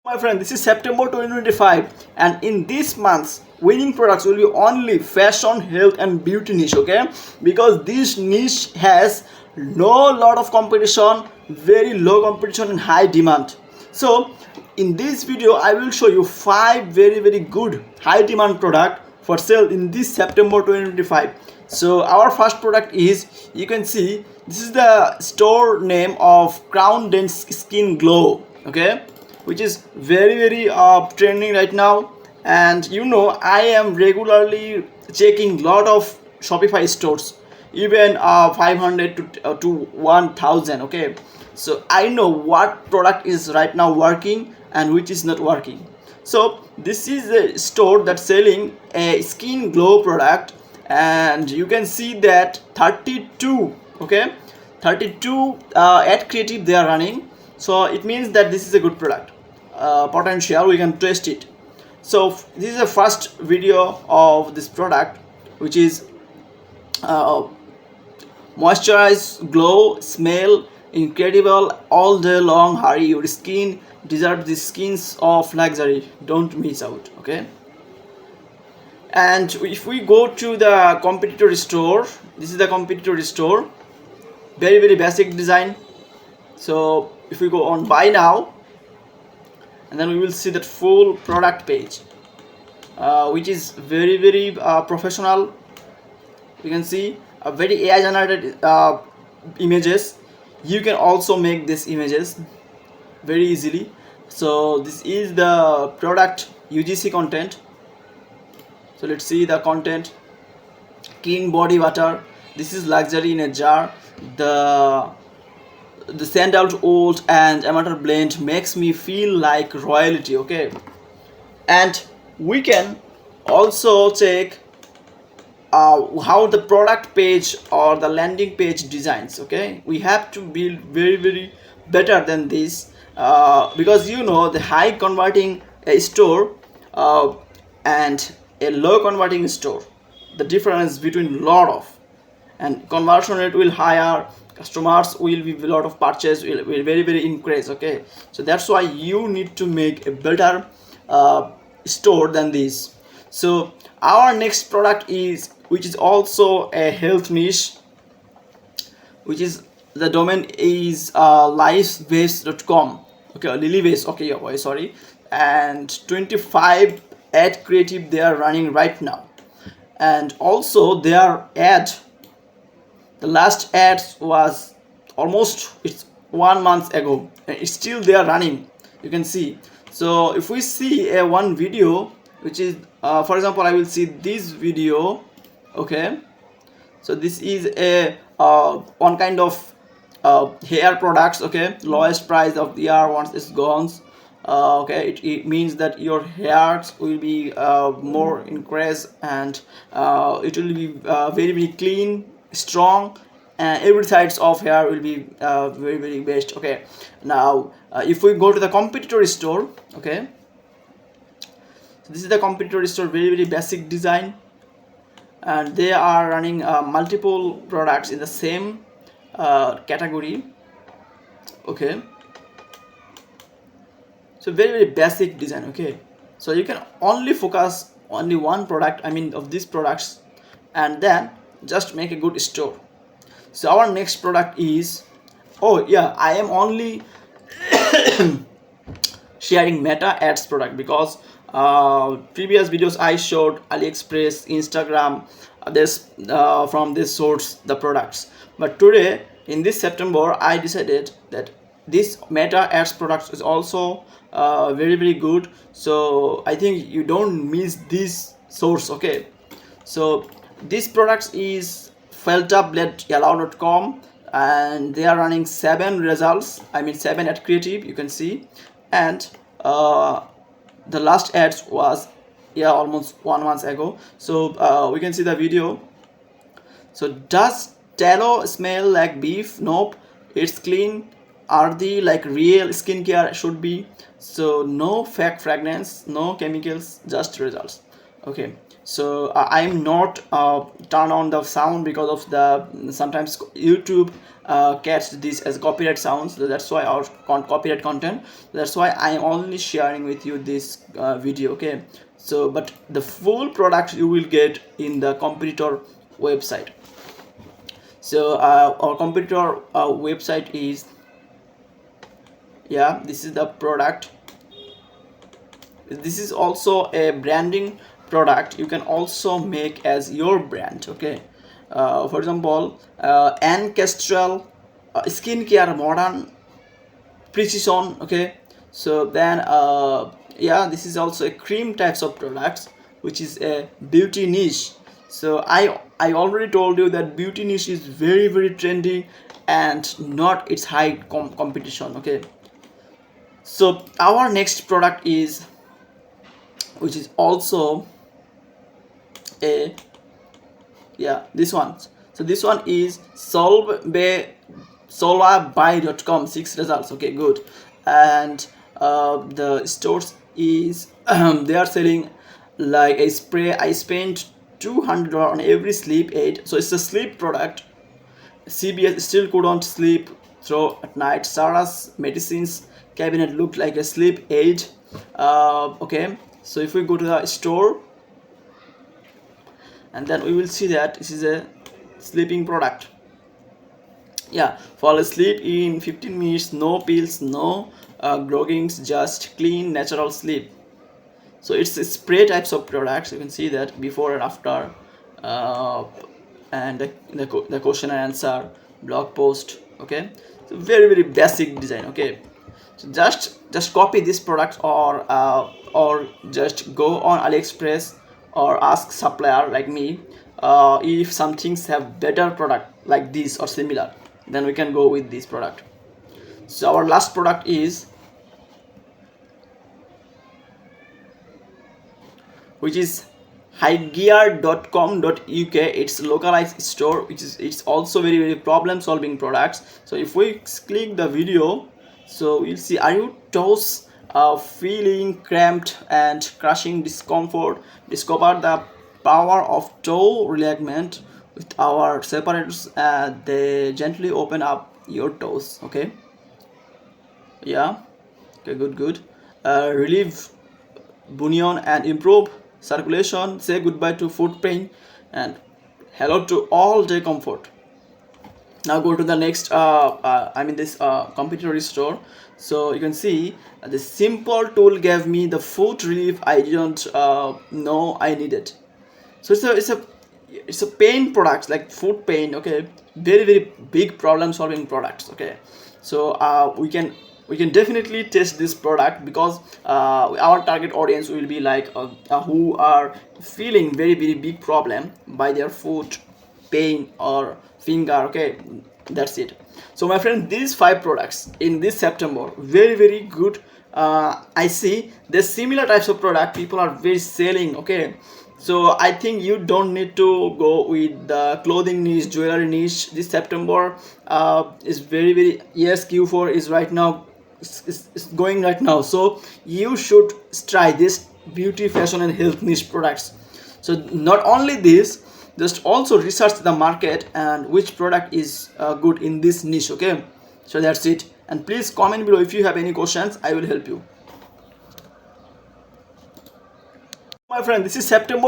My friend, this is September 2025, and in this month's winning products will be only fashion, health, and beauty niche. Okay, because this niche has no lot of competition, very low competition, and high demand. So, in this video, I will show you 5 very good high demand product for sale in this September 2025. So, our first product is, you can see, this is the store name of Crown Dense Skin Glow. Okay, which is very trending right now. And I am regularly checking lot of Shopify stores, even 500 to 1000. Okay, so I know what product is right now working and which is not working. So this is a store that's selling a skin glow product, and you can see that 32, okay, 32 ad creative they are running. So it means that this is a good product, potential, we can test it. So this is the first video of this product, which is uh, moisturize, glow, smell incredible all day long. Hurry, your skin deserves the skins of luxury, don't miss out. Okay, and if we go to the competitor store, this is the competitor store, very basic design. So if we go on buy now, and then we will see that full product page, which is very professional. You can see a very AI generated images. You can also make these images very easily. So this is the product UGC content. So let's see the content. Clean body butter, this is luxury in a jar. The sandalwood old and amateur blend makes me feel like royalty. Okay, and we can also check how the product page or the landing page designs. Okay, we have to be very better than this, because the high converting store and a low converting store, the difference between lot of, and conversion rate will higher, customers will be a lot of purchase, will very increase. Okay, so that's why you need to make a better store than this. So our next product is, which is also a health niche, which is, the domain is livebase.com. okay, lilybase, okay, yeah, sorry. And 25 ad creative they are running right now, and also their ad, the last ads was almost, it's 1 month ago, and it's still they are running, you can see. So if we see a one video, which is for example, I will see this video. Okay, so this is a one kind of hair products. Okay, lowest price of the year once it's gone. Okay, it means that your hairs will be more increased, and it will be very clean, strong, and every sides of hair will be very best. Okay, now if we go to the competitor store, okay, so this is the competitor store, very basic design, and they are running multiple products in the same category. Okay, so very basic design. Okay, so you can only focus only one product, I mean of these products, and then just make a good store. So our next product is, oh yeah, I am only sharing meta ads product, because previous videos I showed AliExpress, Instagram, this from this source the products. But today in this September I decided that this meta ads product is also very good. So I think you don't miss this source. Okay, so this product is feltabledyellow.com, and they are running 7 results, I mean 7 ad creative, you can see. And the last ads was, yeah, almost 1 month ago. So we can see the video. So does tallow smell like beef? Nope, it's clean, earthy, like real skincare should be. So no fake fragrance, no chemicals, just results. Okay, so I'm not turn on the sound because of the sometimes YouTube catch this as copyright sounds. So that's why our copyright content. That's why I am only sharing with you this video. Okay, so but the full product you will get in the competitor website. So our competitor website is, yeah, this is the product. This is also a branding product. You can also make as your brand. Okay, for example, ancestral skincare modern precision. Okay, so then yeah, this is also a cream types of products, which is a beauty niche. So I already told you that beauty niche is very trendy and not its high competition. Okay, so our next product is, which is also a, yeah, this one. So this one is solvabuy.com, 6 results. Okay, good. And the stores is they are selling like a spray. I spent $200 on every sleep aid, so it's a sleep product. CBS still couldn't sleep through at night. Sarah's medicines cabinet looked like a sleep aid. Okay, so if we go to the store, and then we will see that this is a sleeping product. Yeah, fall asleep in 15 minutes, no pills, no groggings, just clean natural sleep. So it's a spray types of products. You can see that before and after, uh, and the question and answer blog post. Okay, so very basic design. Okay, so just copy this product, or just go on AliExpress or ask supplier like me. If some things have better product like this or similar, then we can go with this product. So our last product is, which is highgear.com.uk. It's localized store, which is, it's also very problem solving products. So if we click the video, so you'll see, are your toes feeling cramped and crushing discomfort? Discover the power of toe realignment with our separators. They gently open up your toes. Okay, yeah, okay, good. Relieve bunion and improve circulation. Say goodbye to foot pain and hello to all day comfort. Now go to the next this computer store. So you can see the simple tool gave me the foot relief I didn't know I needed. So it's a pain products like foot pain. Okay, very big problem solving products. Okay, so we can definitely test this product, because our target audience will be like who are feeling very big problem by their foot pain or finger. Okay, that's it. So my friend, these 5 products in this September, very good. I see the similar types of product people are very selling. Okay, so I think you don't need to go with the clothing niche, jewelry niche. This September is very, yes, Q4 is right now, it's going right now. So you should try this beauty, fashion and health niche products. So not only this, just also research the market and which product is good in this niche. Okay, so that's it. And please comment below if you have any questions. I will help you. My friend, this is September